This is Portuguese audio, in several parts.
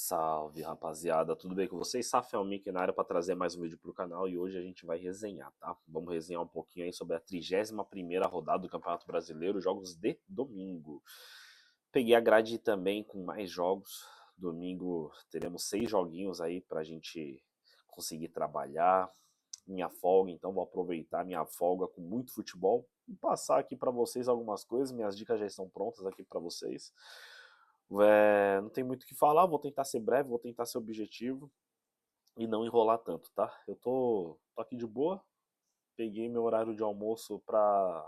Salve, rapaziada, tudo bem com vocês? Samuel aqui na área para trazer mais um vídeo pro canal e hoje a gente vai resenhar, tá? Vamos resenhar um pouquinho aí sobre a 31ª rodada do Campeonato Brasileiro, jogos de domingo. Peguei a grade também com mais jogos. Domingo teremos 6 joguinhos aí pra gente conseguir trabalhar. Minha folga, então vou aproveitar minha folga com muito futebol e passar aqui para vocês algumas coisas. Minhas dicas já estão prontas aqui para vocês. Não tem muito o que falar, vou tentar ser breve, vou tentar ser objetivo e não enrolar tanto, tá? Eu tô aqui de boa, peguei meu horário de almoço pra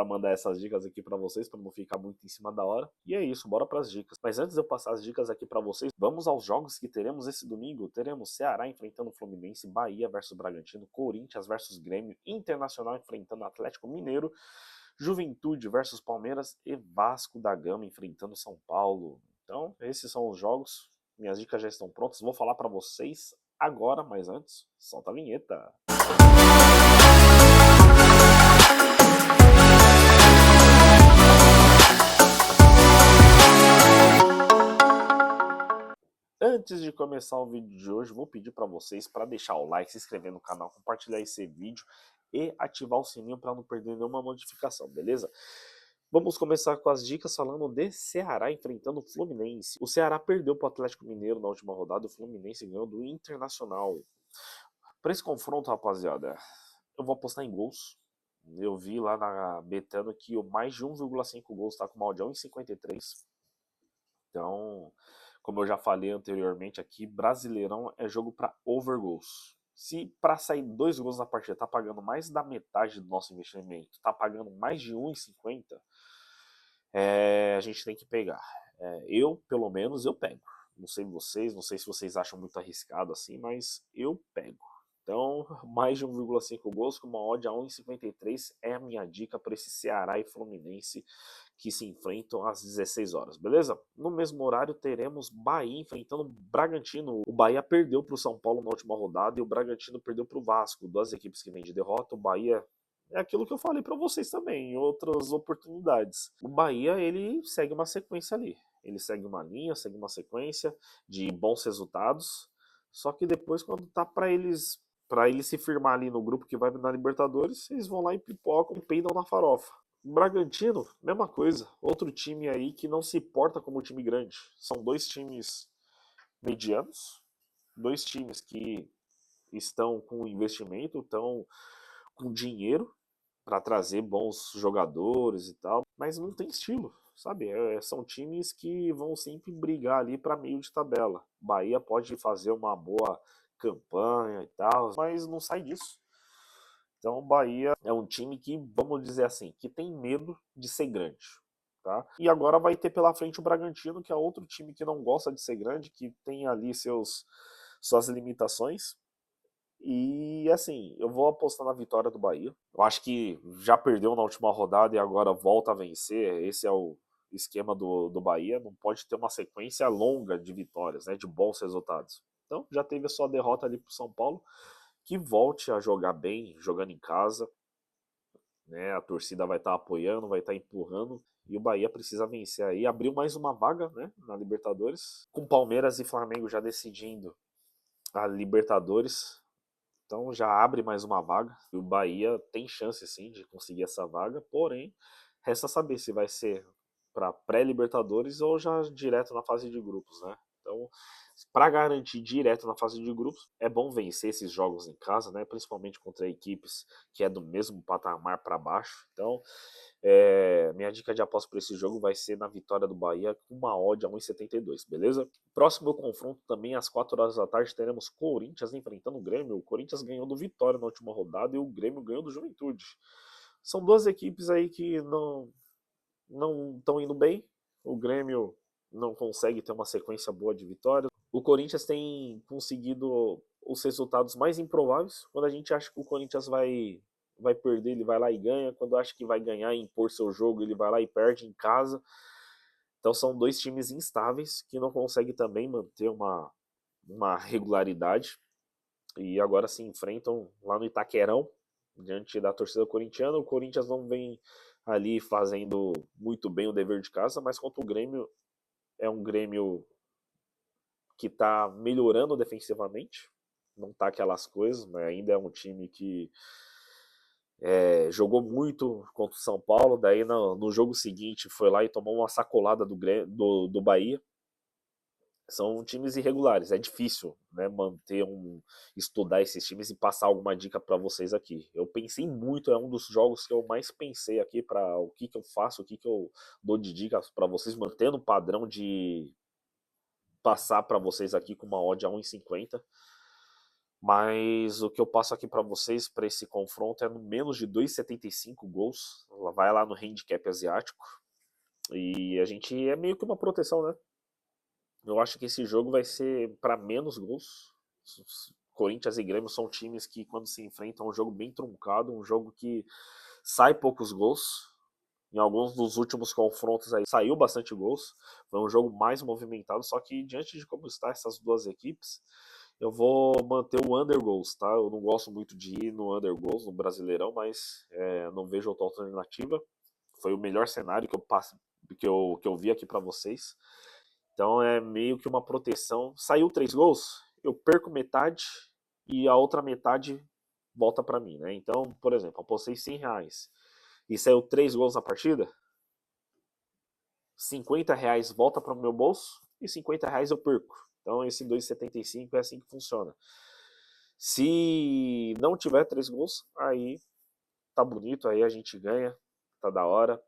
mandar essas dicas aqui pra vocês, pra não ficar muito em cima da hora. E é isso, bora pras dicas. Mas antes de eu passar as dicas aqui pra vocês, vamos aos jogos que teremos esse domingo. Teremos Ceará enfrentando o Fluminense, Bahia versus Bragantino, Corinthians versus Grêmio, Internacional enfrentando Atlético Mineiro, Juventude versus Palmeiras e Vasco da Gama enfrentando São Paulo. Então, esses são os jogos. Minhas dicas já estão prontas. Vou falar pra vocês agora, mas antes, solta a vinheta. Antes de começar o vídeo de hoje, vou pedir para vocês para deixar o like, se inscrever no canal, compartilhar esse vídeo e ativar o sininho para não perder nenhuma notificação, beleza? Vamos começar com as dicas falando de Ceará enfrentando o Fluminense. O Ceará perdeu para o Atlético Mineiro na última rodada, o Fluminense ganhou do Internacional. Para esse confronto, rapaziada, eu vou apostar em gols. Eu vi lá na Betano que o mais de 1,5 gols está com uma odd 1,53. Então, como eu já falei anteriormente aqui, Brasileirão é jogo para over gols. Se para sair 2 gols na partida tá pagando mais da metade do nosso investimento, tá pagando mais de 1,50, a gente tem que pegar. Eu, pelo menos, eu pego. Não sei vocês, não sei se vocês acham muito arriscado assim, mas eu pego. Então, mais de 1,5 gols com uma odd a 1,53 é a minha dica para esse Ceará e Fluminense que se enfrentam às 16 horas, beleza? No mesmo horário teremos Bahia enfrentando o Bragantino. O Bahia perdeu para o São Paulo na última rodada e o Bragantino perdeu para o Vasco. Duas equipes que vêm de derrota. O Bahia é aquilo que eu falei para vocês também em outras oportunidades. O Bahia, ele segue uma sequência ali. Ele segue uma linha, segue uma sequência de bons resultados. Só que depois, quando tá para eles se firmar ali no grupo que vai na Libertadores, eles vão lá e pipocam e peidam na farofa. O Bragantino, mesma coisa. Outro time aí que não se porta como time grande. São dois times medianos, dois times que estão com investimento, estão com dinheiro para trazer bons jogadores e tal, mas não tem estilo, sabe? São times que vão sempre brigar ali para meio de tabela. Bahia pode fazer uma boa campanha e tal, mas não sai disso. Então o Bahia é um time que, vamos dizer assim, que tem medo de ser grande. Tá? E agora vai ter pela frente o Bragantino, que é outro time que não gosta de ser grande, que tem ali suas limitações. E assim, eu vou apostar na vitória do Bahia. Eu acho que já perdeu na última rodada e agora volta a vencer. Esse é o esquema do Bahia. Não pode ter uma sequência longa de vitórias, né, de bons resultados. Então já teve a sua derrota ali pro São Paulo, que volte a jogar bem, jogando em casa, né? A torcida vai estar apoiando, vai estar empurrando. E o Bahia precisa vencer aí. Abriu mais uma vaga, né, na Libertadores. Com Palmeiras e Flamengo já decidindo a Libertadores. Então já abre mais uma vaga. E o Bahia tem chance sim de conseguir essa vaga. Porém, resta saber se vai ser para pré-Libertadores ou já direto na fase de grupos, né? Então, para garantir direto na fase de grupos, é bom vencer esses jogos em casa, né? Principalmente contra equipes que é do mesmo patamar para baixo. Então, minha dica de aposta para esse jogo vai ser na vitória do Bahia com uma odd a 1,72, beleza? Próximo confronto também às 4 horas da tarde teremos Corinthians enfrentando o Grêmio. O Corinthians ganhou do Vitória na última rodada e o Grêmio ganhou do Juventude. São duas equipes aí que não estão indo bem. O Grêmio não consegue ter uma sequência boa de vitórias. O Corinthians tem conseguido os resultados mais improváveis. Quando a gente acha que o Corinthians vai perder, ele vai lá e ganha. Quando acha que vai ganhar e impor seu jogo, ele vai lá e perde em casa. Então são dois times instáveis que não conseguem também manter uma regularidade. E agora se enfrentam lá no Itaquerão, diante da torcida corintiana. O Corinthians não vem ali fazendo muito bem o dever de casa, mas contra o Grêmio, é um Grêmio que tá melhorando defensivamente. Não tá aquelas coisas, mas ainda é um time que jogou muito contra o São Paulo. Daí no jogo seguinte foi lá e tomou uma sacolada do Bahia. São times irregulares, é difícil, né, estudar esses times e passar alguma dica para vocês aqui. Eu pensei muito, é um dos jogos que eu mais pensei aqui para o que eu faço, o que eu dou de dicas para vocês, mantendo o padrão de passar para vocês aqui com uma odd a 1,50. Mas o que eu passo aqui para vocês para esse confronto é no menos de 2,75 gols. Ela vai lá no handicap asiático. E a gente é meio que uma proteção, né? Eu acho que esse jogo vai ser para menos gols. Corinthians e Grêmio são times que, quando se enfrentam, é um jogo bem truncado, um jogo que sai poucos gols. Em alguns dos últimos confrontos aí saiu bastante gols. Foi um jogo mais movimentado, só que diante de como estão essas duas equipes, eu vou manter o under goals, tá? Eu não gosto muito de ir no under goals no Brasileirão, mas não vejo outra alternativa. Foi o melhor cenário que eu vi aqui para vocês. Então é meio que uma proteção. Saiu 3 gols, eu perco metade e a outra metade volta para mim, né? Então, por exemplo, apostei R$100 e saiu 3 gols na partida, R$50 volta para o meu bolso e R$50 eu perco. Então esse 2,75 é assim que funciona. Se não tiver 3 gols, aí tá bonito, aí a gente ganha, tá da hora.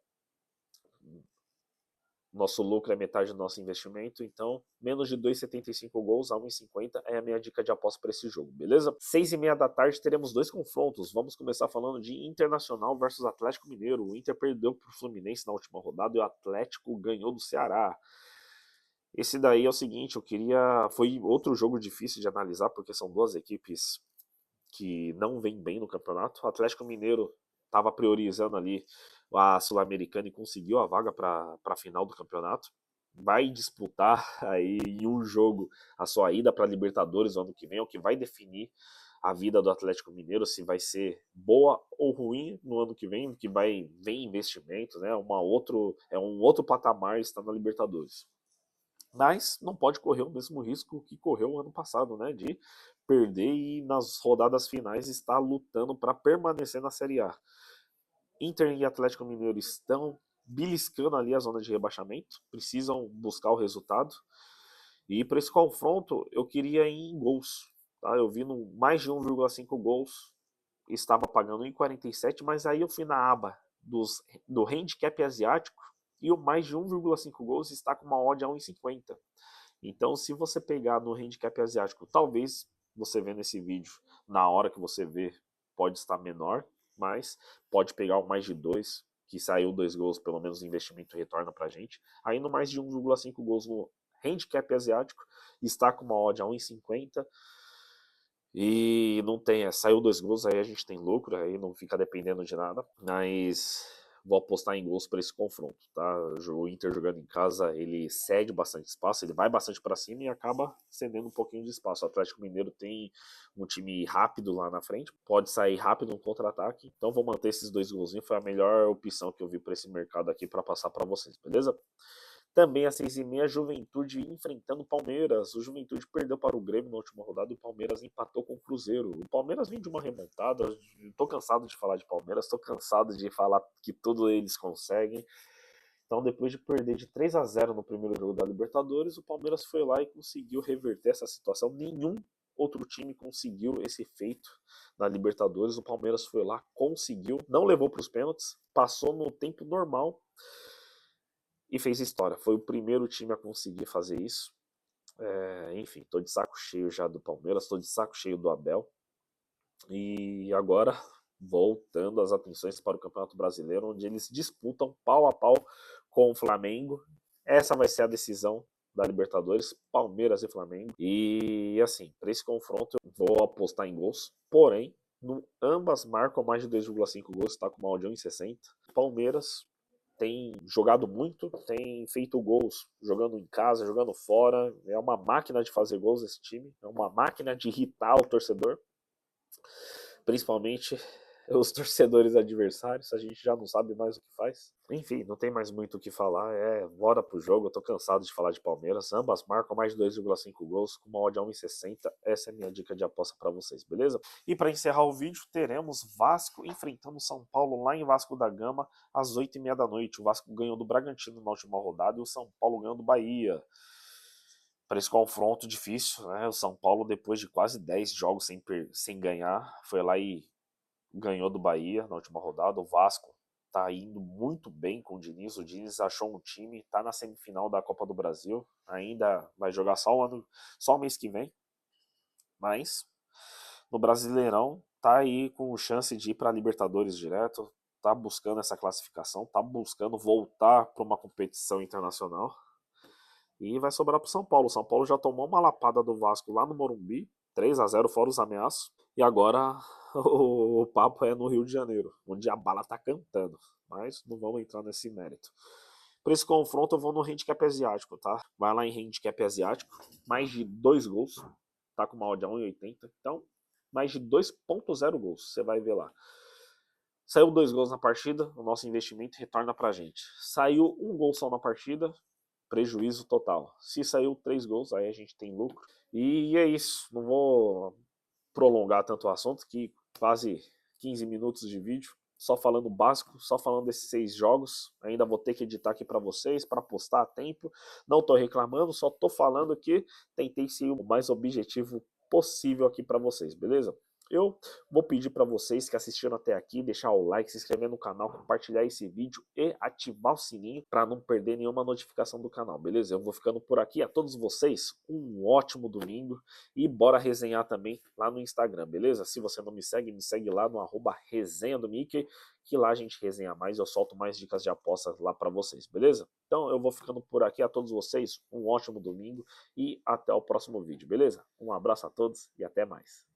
Nosso lucro é metade do nosso investimento, então menos de 2,75 gols a 1,50 é a minha dica de aposta para esse jogo, beleza? 6h30 da tarde teremos 2 confrontos. Vamos começar falando de Internacional versus Atlético Mineiro. O Inter perdeu para o Fluminense na última rodada e o Atlético ganhou do Ceará. Esse daí é o seguinte, foi outro jogo difícil de analisar, porque são duas equipes que não vêm bem no campeonato. O Atlético Mineiro estava priorizando ali a Sul-Americana e conseguiu a vaga para a final do campeonato. Vai disputar aí em um jogo a sua ida para a Libertadores no ano que vem, é o que vai definir a vida do Atlético Mineiro, se vai ser boa ou ruim no ano que vem vem investimento, né? É um outro patamar estar na Libertadores. Mas não pode correr o mesmo risco que correu o ano passado, né? De perder e nas rodadas finais estar lutando para permanecer na Série A. Inter e Atlético Mineiro estão beliscando ali a zona de rebaixamento, precisam buscar o resultado. E para esse confronto eu queria ir em gols. Tá? Eu vi no mais de 1,5 gols, estava pagando 1,47, mas aí eu fui na aba do handicap asiático e o mais de 1,5 gols está com uma odd a 1,50. Então, se você pegar no handicap asiático, talvez você vendo esse vídeo, na hora que você vê, pode estar menor, mas pode pegar o mais de 2, que saiu 2 gols, pelo menos o investimento retorna pra gente. Aí no mais de 1,5 gols no handicap asiático, está com uma odd a 1,50. E não tem, saiu 2 gols, aí a gente tem lucro, aí não fica dependendo de nada. Mas vou apostar em gols para esse confronto, tá? O Inter jogando em casa, ele cede bastante espaço, ele vai bastante para cima e acaba cedendo um pouquinho de espaço. O Atlético Mineiro tem um time rápido lá na frente, pode sair rápido no contra-ataque. Então vou manter esses 2 golzinhos, foi a melhor opção que eu vi para esse mercado aqui para passar para vocês, beleza? Também às 6h30, Juventude enfrentando o Palmeiras. O Juventude perdeu para o Grêmio na última rodada e o Palmeiras empatou com o Cruzeiro. O Palmeiras vem de uma remontada. Estou cansado de falar de Palmeiras, estou cansado de falar que tudo eles conseguem. Então, depois de perder de 3-0 no primeiro jogo da Libertadores, o Palmeiras foi lá e conseguiu reverter essa situação. Nenhum outro time conseguiu esse feito na Libertadores. O Palmeiras foi lá, conseguiu, não levou para os pênaltis, passou no tempo normal e fez história. Foi o primeiro time a conseguir fazer isso. Enfim, tô de saco cheio já do Palmeiras, tô de saco cheio do Abel. E agora, voltando as atenções para o Campeonato Brasileiro, onde eles disputam pau a pau com o Flamengo. Essa vai ser a decisão da Libertadores, Palmeiras e Flamengo. E assim, para esse confronto eu vou apostar em gols, porém, ambas marcam mais de 2,5 gols, está com uma odd de 1,60. Palmeiras tem jogado muito, tem feito gols jogando em casa, jogando fora. É uma máquina de fazer gols esse time, é uma máquina de irritar o torcedor. Principalmente os torcedores adversários, a gente já não sabe mais o que faz. Enfim, não tem mais muito o que falar, bora pro jogo, eu tô cansado de falar de Palmeiras, ambas marcam mais de 2,5 gols, com uma odd a 1,60, essa é a minha dica de aposta para vocês, beleza? E para encerrar o vídeo, teremos Vasco enfrentando São Paulo lá em Vasco da Gama, às 8h30 da noite, o Vasco ganhou do Bragantino na última rodada e o São Paulo ganhou do Bahia. Para esse confronto difícil, né? O São Paulo, depois de quase 10 jogos sem ganhar, foi lá e ganhou do Bahia na última rodada. O Vasco tá indo muito bem com o Diniz. O Diniz achou um time, tá na semifinal da Copa do Brasil. Ainda vai jogar só o mês que vem. Mas no Brasileirão tá aí com chance de ir para Libertadores direto. Tá buscando essa classificação, tá buscando voltar para uma competição internacional. E vai sobrar pro São Paulo. O São Paulo já tomou uma lapada do Vasco lá no Morumbi, 3-0 fora os ameaços. E agora o papo é no Rio de Janeiro, onde a bala tá cantando. Mas não vamos entrar nesse mérito. Para esse confronto eu vou no handicap asiático, tá? Vai lá em handicap asiático, mais de 2 gols, tá com uma odd a 1,80. Então, mais de 2,0 gols, você vai ver lá. Saiu 2 gols na partida, o nosso investimento retorna pra gente. Saiu 1 gol só na partida, prejuízo total. Se saiu 3 gols, aí a gente tem lucro. E é isso. Não vou prolongar tanto o assunto, que quase 15 minutos de vídeo, só falando básico, só falando desses 6 jogos. Ainda vou ter que editar aqui para vocês, para postar a tempo. Não tô reclamando, só tô falando que tentei ser o mais objetivo possível aqui para vocês, beleza? Eu vou pedir para vocês que assistiram até aqui, deixar o like, se inscrever no canal, compartilhar esse vídeo e ativar o sininho para não perder nenhuma notificação do canal, beleza? Eu vou ficando por aqui. A todos vocês, um ótimo domingo e bora resenhar também lá no Instagram, beleza? Se você não me segue lá no @resenha do Mickey, que lá a gente resenha mais, eu solto mais dicas de apostas lá para vocês, beleza? Então eu vou ficando por aqui. A todos vocês, um ótimo domingo e até o próximo vídeo, beleza? Um abraço a todos e até mais.